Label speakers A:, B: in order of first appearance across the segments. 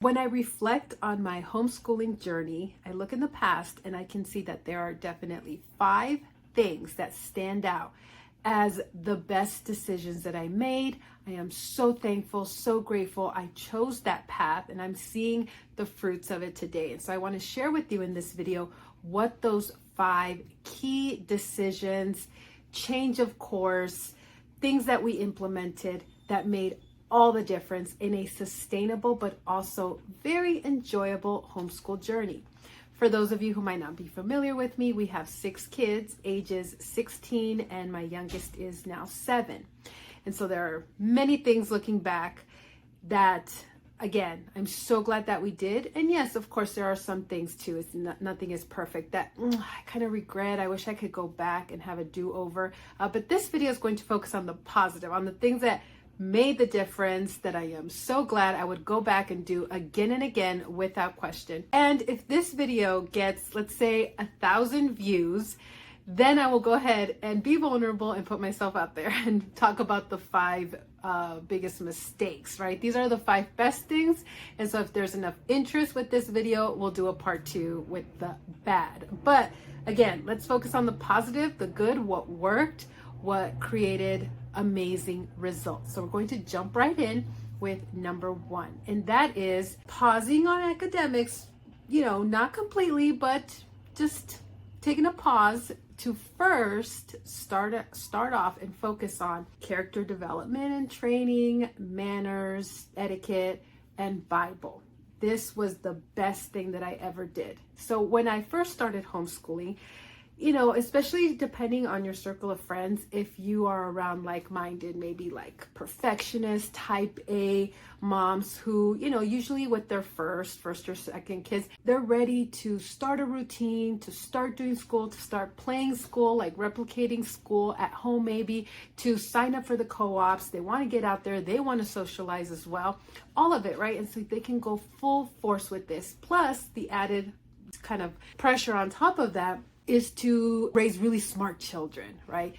A: When I reflect on my homeschooling journey, I look in the past and I can see that there are definitely 5 things that stand out as the best decisions that I made. I am so thankful, so grateful I chose that path, and I'm seeing the fruits of it today. And so I want to share with you in this video what those 5 key decisions, change of course, things that we implemented that made all the difference in a sustainable but also very enjoyable homeschool journey. For those of you who might not be familiar with me, we have 6 kids, ages 16, and my youngest is now 7. And so there are many things looking back that, again, I'm so glad that we did. And yes, of course, there are some things too. Nothing is perfect that I kind of regret. I wish I could go back and have a do-over. But this video is going to focus on the positive, on the things that made the difference, that I am so glad I would go back and do again and again without question. And if this video gets, let's say, 1,000 views, then I will go ahead and be vulnerable and put myself out there and talk about the 5 biggest mistakes, right? These are the 5 best things. And so if there's enough interest with this video, we'll do a part 2 with the bad. But again, let's focus on the positive, the good, what worked, what created amazing results. So we're going to jump right in with number 1, and that is pausing on academics, not completely, but just taking a pause to first start off and focus on character development and training, manners, etiquette, and Bible. This was the best thing that I ever did. So when I first started homeschooling, especially depending on your circle of friends, if you are around like-minded, maybe like perfectionist type A moms who, usually with their first or second kids, they're ready to start a routine, to start doing school, to start playing school, like replicating school at home, maybe to sign up for the co-ops. They want to get out there. They want to socialize as well. All of it, right? And so they can go full force with this. Plus the added kind of pressure on top of that is to raise really smart children, right?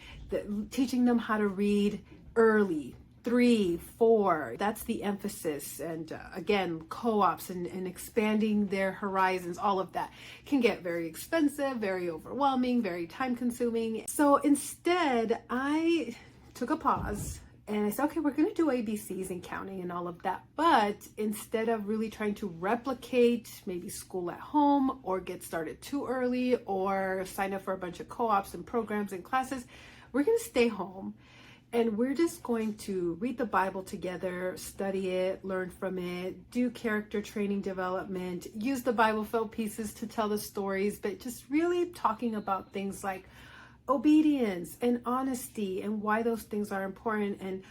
A: Teaching them how to read early, 3, 4, that's the emphasis. And again, co-ops and expanding their horizons, all of that can get very expensive, very overwhelming, very time consuming. So instead, I took a pause and I said, okay, we're going to do ABCs and counting and all of that. But instead of really trying to replicate maybe school at home or get started too early or sign up for a bunch of co-ops and programs and classes, we're going to stay home and we're just going to read the Bible together, study it, learn from it, do character training development, use the Bible filled pieces to tell the stories, but just really talking about things like obedience and honesty and why those things are important and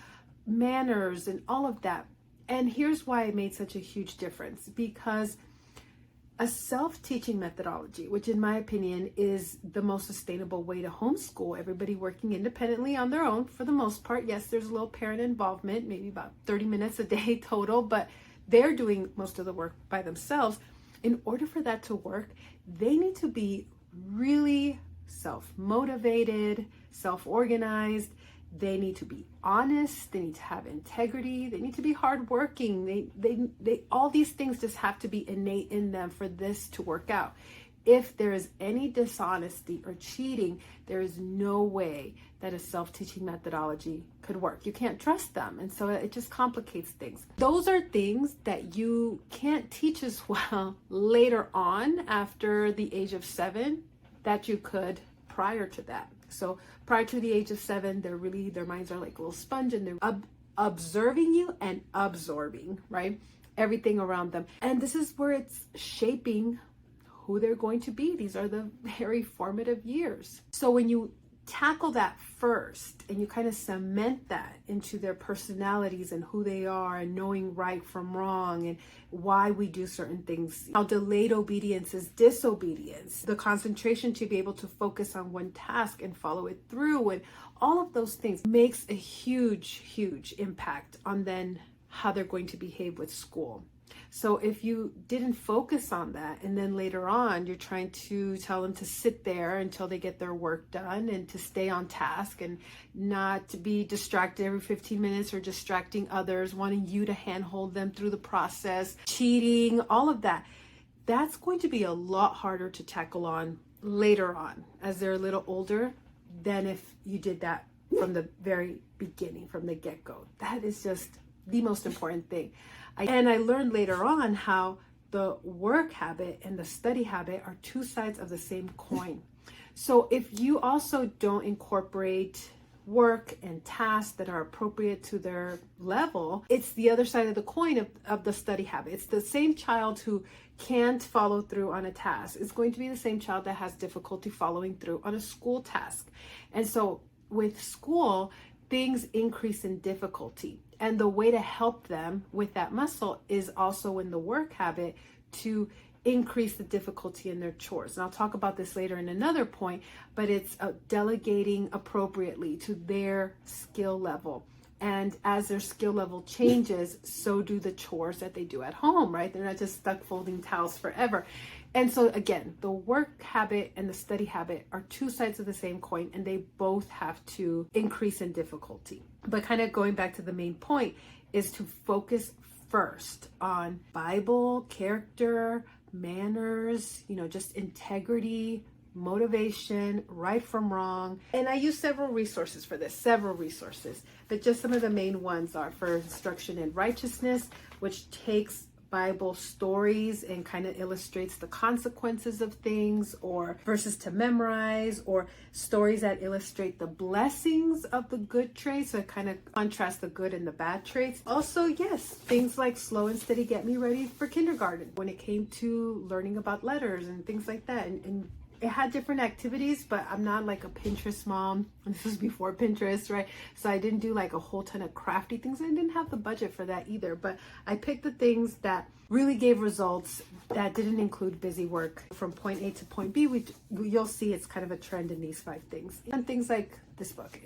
A: manners and all of that. And here's why it made such a huge difference, because a self-teaching methodology, which in my opinion is the most sustainable way to homeschool, everybody working independently on their own for the most part. Yes, there's a little parent involvement, maybe about 30 minutes a day total, but they're doing most of the work by themselves. In order for that to work, they need to be really self-motivated, self-organized. They need to be honest. They need to have integrity. They need to be hardworking. They all these things just have to be innate in them for this to work out. If there is any dishonesty or cheating, there is no way that a self-teaching methodology could work. You can't trust them. And so it just complicates things. Those are things that you can't teach as well later on after the age of 7 that you could prior to that. So prior to the age of 7, their minds are like a little sponge and they're observing you and absorbing, right? Everything around them. And this is where it's shaping who they're going to be. These are the very formative years. So when you tackle that first and you kind of cement that into their personalities and who they are and knowing right from wrong and why we do certain things, how delayed obedience is disobedience, the concentration to be able to focus on one task and follow it through, and all of those things makes a huge impact on then how they're going to behave with school. So if you didn't focus on that, and then later on you're trying to tell them to sit there until they get their work done and to stay on task and not to be distracted every 15 minutes or distracting others, wanting you to handhold them through the process, cheating, all of that, that's going to be a lot harder to tackle on later on as they're a little older than if you did that from the very beginning, from the get-go. That is just the most important thing. And I learned later on how the work habit and the study habit are two sides of the same coin. So if you also don't incorporate work and tasks that are appropriate to their level, it's the other side of the coin of the study habit. It's the same child who can't follow through on a task. It's going to be the same child that has difficulty following through on a school task. And so with school, things increase in difficulty. And the way to help them with that muscle is also in the work habit to increase the difficulty in their chores. And I'll talk about this later in another point, but it's delegating appropriately to their skill level. And as their skill level changes, so do the chores that they do at home, right? They're not just stuck folding towels forever. And so again, the work habit and the study habit are two sides of the same coin, and they both have to increase in difficulty. But kind of going back to the main point is to focus first on Bible, character, manners, just integrity, motivation, right from wrong. And I use several resources for this, but just some of the main ones are for instruction in righteousness, which takes Bible stories and kind of illustrates the consequences of things, or verses to memorize, or stories that illustrate the blessings of the good traits, so it kind of contrasts the good and the bad traits. Also, yes, things like Slow and Steady get me ready for kindergarten when it came to learning about letters and things like that. And it had different activities, but I'm not like a Pinterest mom. This was before Pinterest, right? So I didn't do like a whole ton of crafty things. I didn't have the budget for that either, but I picked the things that really gave results that didn't include busy work from point A to point B. You'll see it's kind of a trend in these 5 things. And things like this book,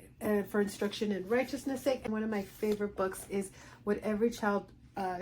A: for instruction in righteousness sake. And one of my favorite books is What Every Child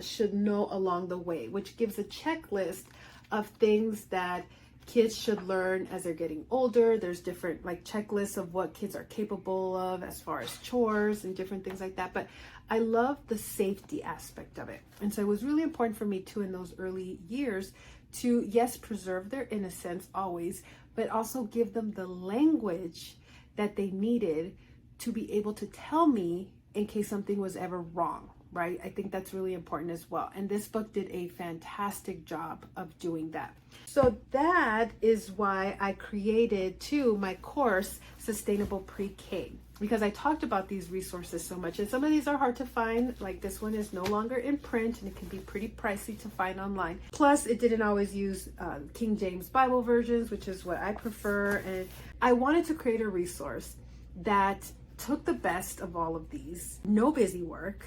A: Should Know Along the Way, which gives a checklist of things that kids should learn as they're getting older. There's different like checklists of what kids are capable of as far as chores and different things like that. But I love the safety aspect of it. And so it was really important for me too in those early years to, yes, preserve their innocence always, but also give them the language that they needed to be able to tell me in case something was ever wrong. Right? I think that's really important as well. And this book did a fantastic job of doing that. So that is why I created too my course, Sustainable Pre-K, because I talked about these resources so much. And some of these are hard to find. Like this one is no longer in print and it can be pretty pricey to find online. Plus it didn't always use King James Bible versions, which is what I prefer. And I wanted to create a resource that took the best of all of these, no busy work,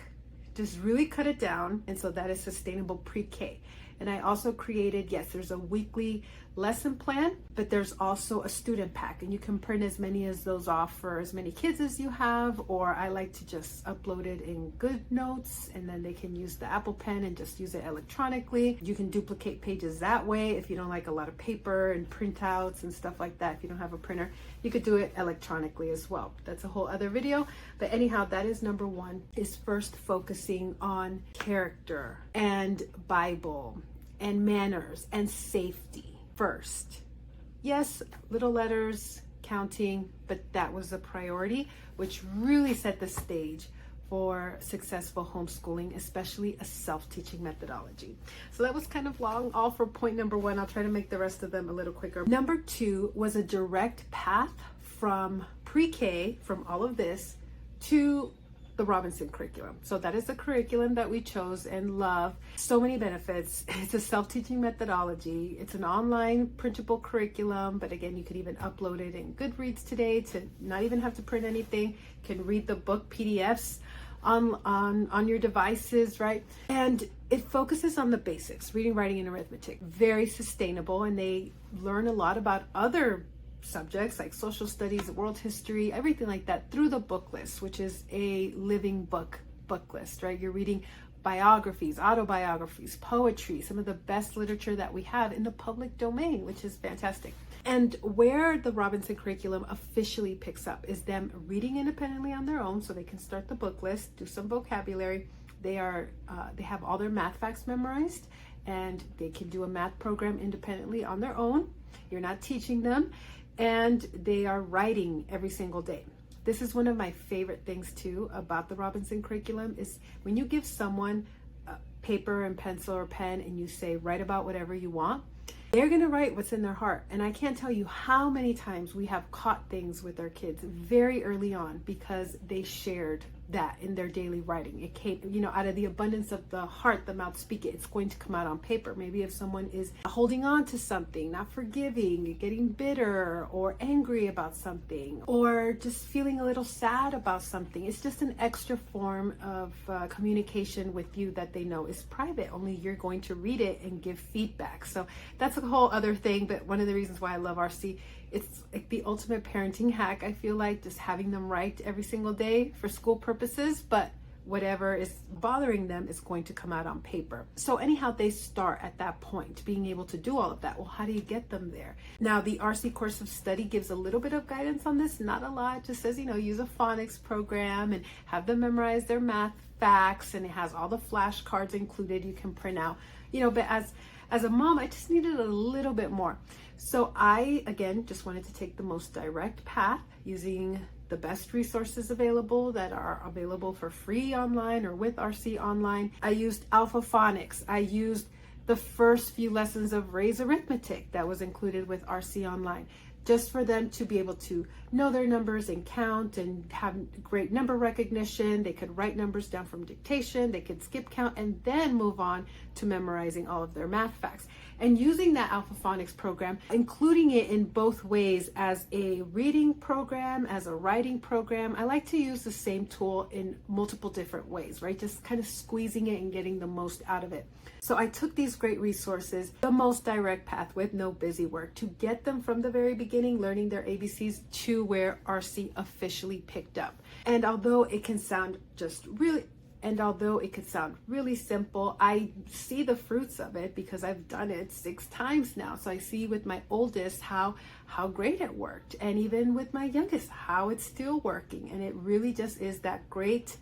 A: just really cut it down. And so that is Sustainable Pre-K. And I also created, yes, there's a weekly lesson plan, but there's also a student pack, and you can print as many as those off for as many kids as you have, or I like to just upload it in GoodNotes and then they can use the Apple Pen and just use it electronically. You can duplicate pages that way if you don't like a lot of paper and printouts and stuff like that. If you don't have a printer, you could do it electronically as well. That's a whole other video. But anyhow, that is number 1, is first focusing on character and Bible and manners and safety first. Yes, little letters, counting, but that was a priority, which really set the stage for successful homeschooling, especially a self-teaching methodology. So that was kind of long, all for point number 1. I'll try to make the rest of them a little quicker. Number 2 was a direct path from pre-K, from all of this, to the Robinson curriculum. So that is the curriculum that we chose and love. So many benefits. It's a self-teaching methodology. It's an online printable curriculum, but again, you could even upload it in Goodreads today to not even have to print anything. You can read the book PDFs on your devices, right? And it focuses on the basics, reading, writing, and arithmetic. Very sustainable, and they learn a lot about other subjects like social studies, world history, everything like that through the book list, which is a living book list, right? You're reading biographies, autobiographies, poetry, some of the best literature that we have in the public domain, which is fantastic. And where the Robinson curriculum officially picks up is them reading independently on their own, so they can start the book list, do some vocabulary. They have all their math facts memorized, and they can do a math program independently on their own. You're not teaching them, and they are writing every single day. This is one of my favorite things too about the Robinson curriculum is when you give someone a paper and pencil or pen and you say, write about whatever you want, they're going to write what's in their heart. And I can't tell you how many times we have caught things with our kids very early on because they shared that in their daily writing. It came, out of the abundance of the heart, the mouth speak it. It's going to come out on paper. Maybe if someone is holding on to something, not forgiving, getting bitter or angry about something, or just feeling a little sad about something, it's just an extra form of communication with you that they know is private. Only you're going to read it and give feedback. So that's a whole other thing. But one of the reasons why I love RC, it's like the ultimate parenting hack. I feel like just having them write every single day for school purposes, but whatever is bothering them is going to come out on paper. So anyhow, they start at that point, being able to do all of that. Well, how do you get them there? Now, the RC course of study gives a little bit of guidance on this, not a lot. It just says, use a phonics program and have them memorize their math facts, and it has all the flashcards included you can print out. But as a mom, I just needed a little bit more. So I, again, just wanted to take the most direct path using the best resources available that are available for free online or with RC online. I used Alpha Phonics. I used the first few lessons of Ray's Arithmetic that was included with RC online, just for them to be able to know their numbers and count and have great number recognition. They could write numbers down from dictation, they could skip count, and then move on to memorizing all of their math facts. And using that Alpha Phonics program, including it in both ways as a reading program, as a writing program. I like to use the same tool in multiple different ways, right? Just kind of squeezing it and getting the most out of it. So I took these great resources, the most direct path with no busy work, to get them from the very beginning, learning their ABCs, to where RC officially picked up. And although it can sound really simple, I see the fruits of it because I've done it 6 times now. So I see with my oldest how great it worked, and even with my youngest how it's still working. And it really just is that great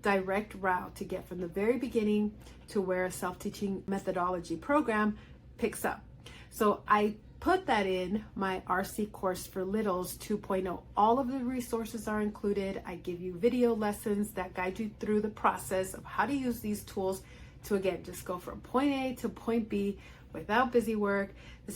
A: direct route to get from the very beginning to where a self-teaching methodology program picks up. So I put that in my RC course for littles 2.0. All of the resources are included. I give you video lessons that guide you through the process of how to use these tools to, again, just go from point A to point B without busy work.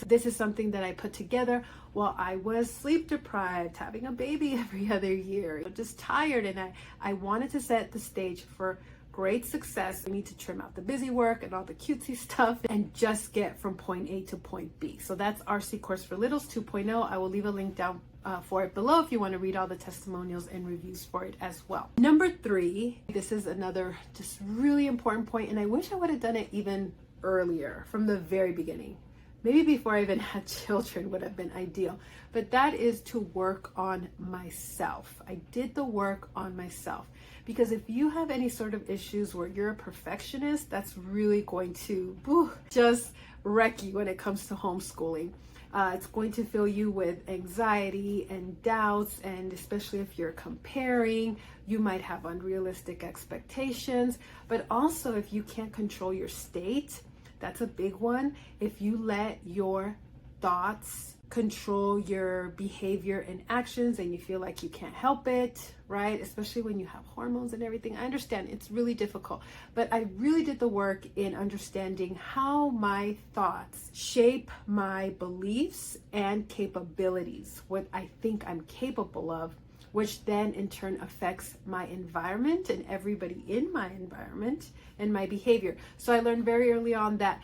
A: This is something that I put together while I was sleep deprived, having a baby every other year, just tired, and I wanted to set the stage for great success. We need to trim out the busy work and all the cutesy stuff and just get from point A to point B. So that's RC Course for Littles 2.0. I will leave a link down for it below if you want to read all the testimonials and reviews for it as well. Number 3, this is another just really important point, and I wish I would have done it even earlier, from the very beginning. Maybe before I even had children would have been ideal, but that is to work on myself. I did the work on myself, because if you have any sort of issues where you're a perfectionist, that's really going to just wreck you when it comes to homeschooling. It's going to fill you with anxiety and doubts, and especially if you're comparing, you might have unrealistic expectations. But also, if you can't control your state, that's a big one. If you let your thoughts control your behavior and actions and you feel like you can't help it, right? Especially when you have hormones and everything. I understand it's really difficult, but I really did the work in understanding how my thoughts shape my beliefs and capabilities, what I think I'm capable of, which then in turn affects my environment and everybody in my environment and my behavior. So I learned very early on that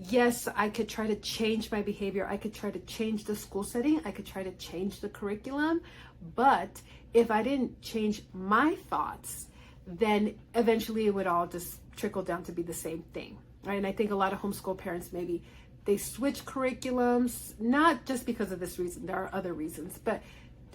A: yes, I could try to change my behavior. I could try to change the school setting. I could try to change the curriculum. But if I didn't change my thoughts, then eventually it would all just trickle down to be the same thing, right? And I think a lot of homeschool parents, maybe they switch curriculums, not just because of this reason. There are other reasons, but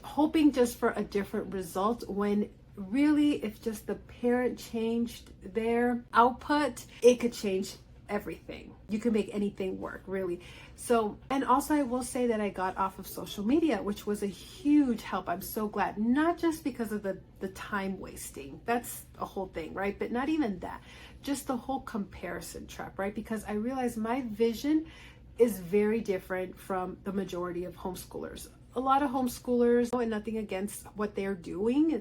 A: hoping just for a different result when really, if just the parent changed their output, it could change everything. You can make anything work, really. So, and also I will say that I got off of social media, which was a huge help. I'm so glad, not just because of the time wasting. That's a whole thing, right? But not even that, just the whole comparison trap, right? Because I realized my vision is very different from the majority of homeschoolers. A lot of homeschoolers, and nothing against what they're doing,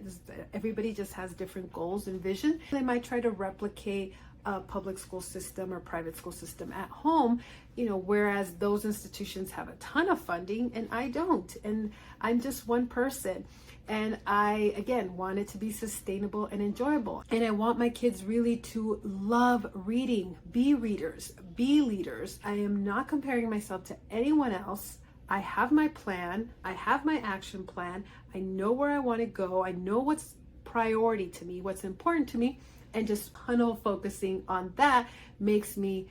A: everybody just has different goals and vision. They might try to replicate a public school system or private school system at home, whereas those institutions have a ton of funding and I don't. And I'm just one person. And I, again, want it to be sustainable and enjoyable. And I want my kids really to love reading, be readers, be leaders. I am not comparing myself to anyone else. I have my plan. I have my action plan. I know where I want to go. I know what's priority to me, what's important to me. And just tunnel focusing on that makes me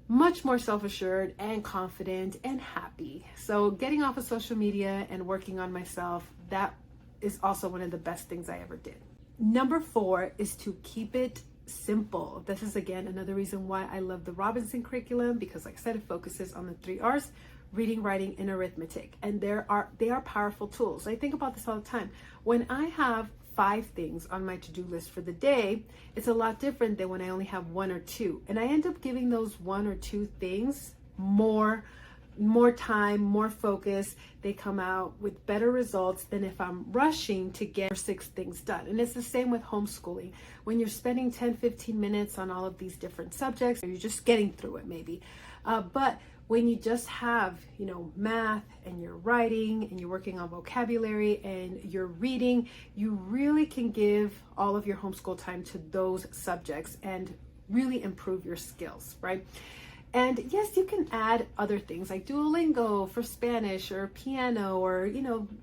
A: much more self-assured and confident and happy. So getting off of social media and working on myself, that is also one of the best things I ever did. Number 4 is to keep it simple. This is, again, another reason why I love the Robinson curriculum, because like I said, it focuses on the 3 R's: reading, writing, and arithmetic. And they are powerful tools. I think about this all the time. When I have 5 things on my to-do list for the day, it's a lot different than when I only have 1 or 2. And I end up giving those 1 or 2 things more time, more focus. They come out with better results than if I'm rushing to get 6 things done. And it's the same with homeschooling. When you're spending 10-15 minutes on all of these different subjects, or you're just getting through it maybe. But when you just have, math and you're writing and you're working on vocabulary and you're reading, you really can give all of your homeschool time to those subjects and really improve your skills, right? And yes, you can add other things like Duolingo for Spanish or piano or,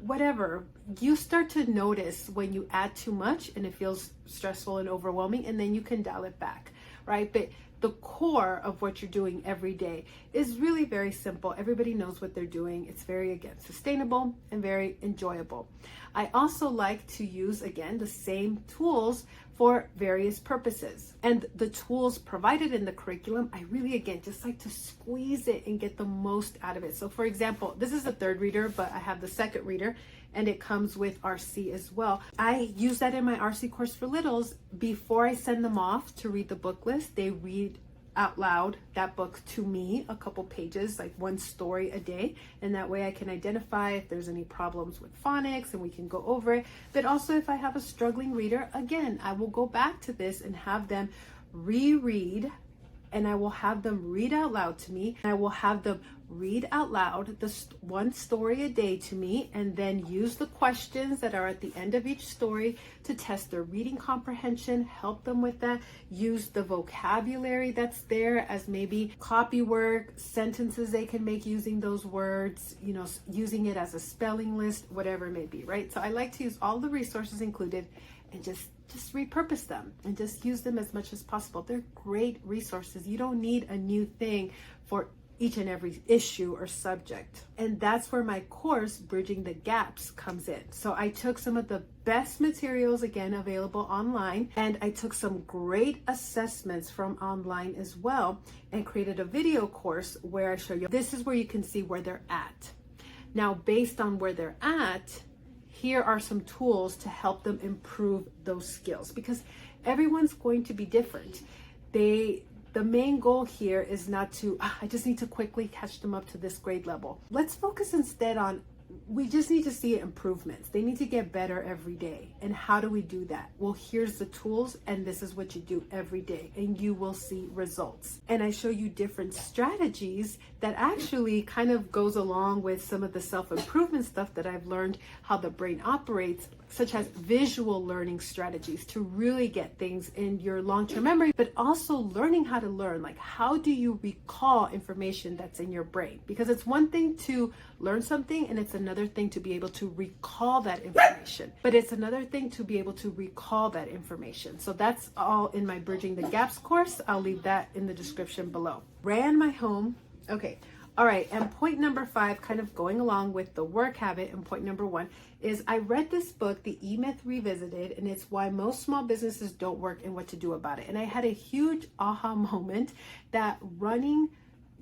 A: whatever. You start to notice when you add too much and it feels stressful and overwhelming, and then you can dial it back, right? But the core of what you're doing every day is really very simple. Everybody knows what they're doing. It's very, again, sustainable and very enjoyable. I also like to use, again, the same tools for various purposes. And the tools provided in the curriculum, I really, again, just like to squeeze it and get the most out of it. So for example, this is a 3rd reader, but I have the 2nd reader, and it comes with RC as well. I use that in my RC course for littles. Before I send them off to read the book list, they read out loud that book to me, a couple pages, like 1 story a day. And that way I can identify if there's any problems with phonics and we can go over it. But also if I have a struggling reader, again, I will go back to this and have them reread, and I will have them read out loud to me. And I will have them read out loud the 1 story a day to me, and then use the questions that are at the end of each story to test their reading comprehension, help them with that, use the vocabulary that's there as maybe copy work, sentences they can make using those words, using it as a spelling list, whatever it may be, right? So I like to use all the resources included and just repurpose them and just use them as much as possible. They're great resources. You don't need a new thing for each and every issue or subject. And that's where my course, Bridging the Gaps, comes in. So I took some of the best materials, again, available online, and I took some great assessments from online as well and created a video course where I show you, this is where you can see where they're at. Now, based on where they're at, here are some tools to help them improve those skills, because everyone's going to be different. The main goal here is not to, I just need to quickly catch them up to this grade level. Let's focus instead on, we just need to see improvements. They need to get better every day. And how do we do that? Well, here's the tools, and this is what you do every day, and you will see results. And I show you different strategies that actually kind of goes along with some of the self-improvement stuff that I've learned, how the brain operates, such as visual learning strategies to really get things in your long-term memory, but also learning how to learn. Like, how do you recall information that's in your brain? Because it's one thing to learn something, and it's another thing to be able to recall that information. But it's another thing to be able to recall that information. So that's all in my Bridging the Gaps course. I'll leave that in the description below. Ran my home. Okay. All right, and point number 5, kind of going along with the work habit, and point number 1 is I read this book, The E-Myth Revisited, and it's why most small businesses don't work and what to do about it. And I had a huge aha moment that running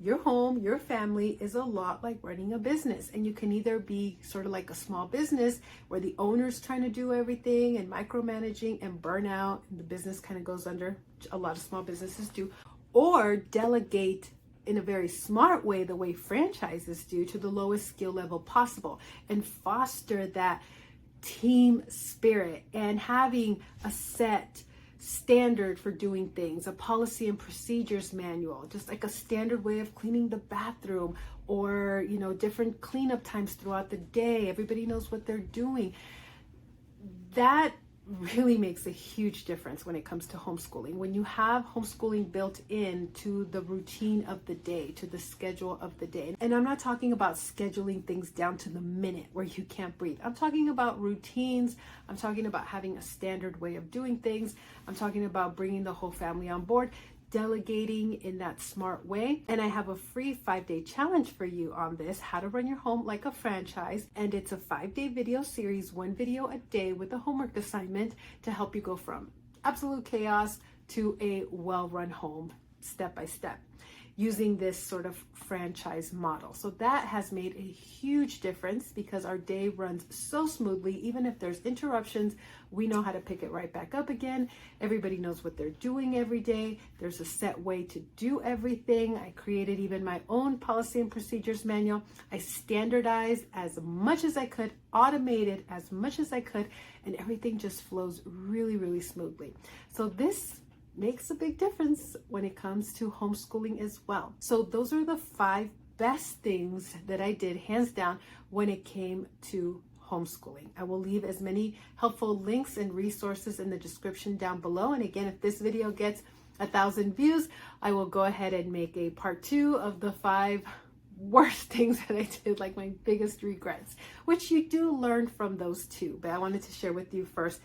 A: your home, your family is a lot like running a business. And you can either be sort of like a small business where the owner's trying to do everything and micromanaging and burn out, and the business kind of goes under, which a lot of small businesses do, or delegate in a very smart way, the way franchises do, to the lowest skill level possible, and foster that team spirit and having a set standard for doing things, a policy and procedures manual, just like a standard way of cleaning the bathroom, or, you know, different cleanup times throughout the day. Everybody knows what they're doing. That really makes a huge difference when it comes to homeschooling. When you have homeschooling built in to the routine of the day, to the schedule of the day. And I'm not talking about scheduling things down to the minute where you can't breathe. I'm talking about routines. I'm talking about having a standard way of doing things. I'm talking about bringing the whole family on board, delegating in that smart way. And I have a free 5-day challenge for you on this, how to run your home like a franchise. And it's a 5-day video series, 1 video a day with a homework assignment to help you go from absolute chaos to a well-run home step by step, using this sort of franchise model. So that has made a huge difference because our day runs so smoothly. Even if there's interruptions, we know how to pick it right back up again. Everybody knows what they're doing every day. There's a set way to do everything. I created even my own policy and procedures manual. I standardized as much as I could, automated as much as I could, and everything just flows really, really smoothly. So this makes a big difference when it comes to homeschooling as well. So those are the 5 best things that I did, hands down, when it came to homeschooling. I will leave as many helpful links and resources in the description down below. And again, if this video gets 1,000 views, I will go ahead and make a part 2 of the 5 worst things that I did, like my biggest regrets, which you do learn from those too. But I wanted to share with you first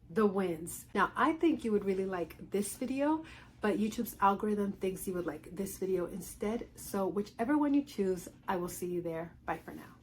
A: the wins. Now, I think you would really like this video, but YouTube's algorithm thinks you would like this video instead. So whichever one you choose, I will see you there. Bye for now.